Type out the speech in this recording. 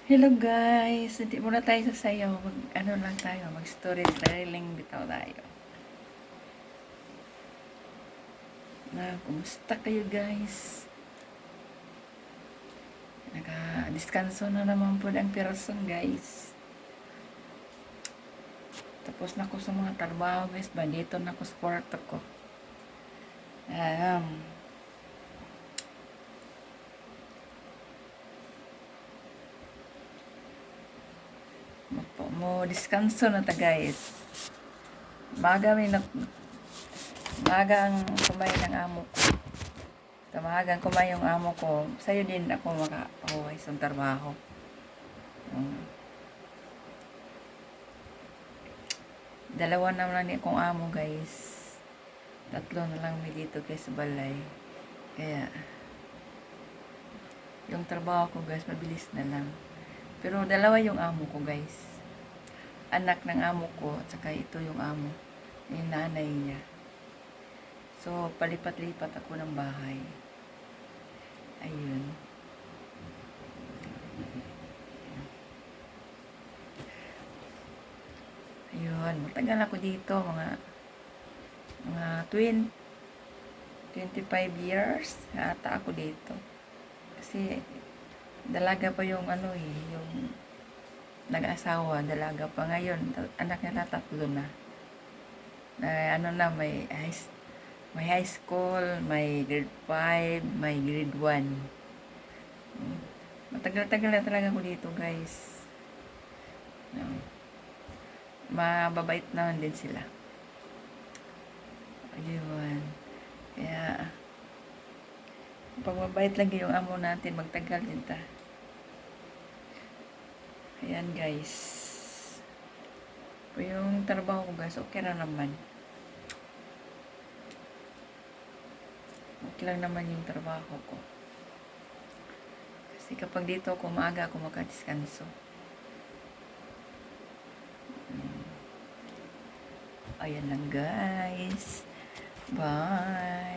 Hello guys, hindi muna tayo sasayaw. Ano lang tayo, mag-storytelling bitaw tayo. Kumusta kayo guys? Naka-diskanso na naman po ang person guys. Tapos na ko sa mga trabaho guys, bandito na ko sa kwarto ko. Mo diskanso na ta guys. Maga ang kumain ng amo ko. Tamahagan kumain yung amo ko. Sa'yo din ako makapahuway sa trabaho. Dalawa naman ni akong amo guys. Tatlo na lang may dito guys sa balay. Kaya yung trabaho ko guys mabilis na lang. Pero dalawa yung amo ko guys. Anak ng amo ko at saka ito yung amo. Yung nanay niya. So palipat-lipat ako ng bahay. Ayun. Ayun, matagal ako dito, mga 25 years ata ako dito. Kasi dalaga pa yung yung nag-asawa, dalaga pa ngayon, anak niya na tatlo na. May high school, may grade 5, may grade 1. Matagal-tagal na talaga ako dito, guys. Mababait naman din sila. Ayun. Kaya, pag mabait lang yung amo natin, magtagal din ta. Ayan, guys. Yung trabaho ko, guys, okay na naman. Okay lang naman yung trabaho ko. Kasi kapag dito ako, maaga ako makadiskanso. Ayan lang guys. Bye.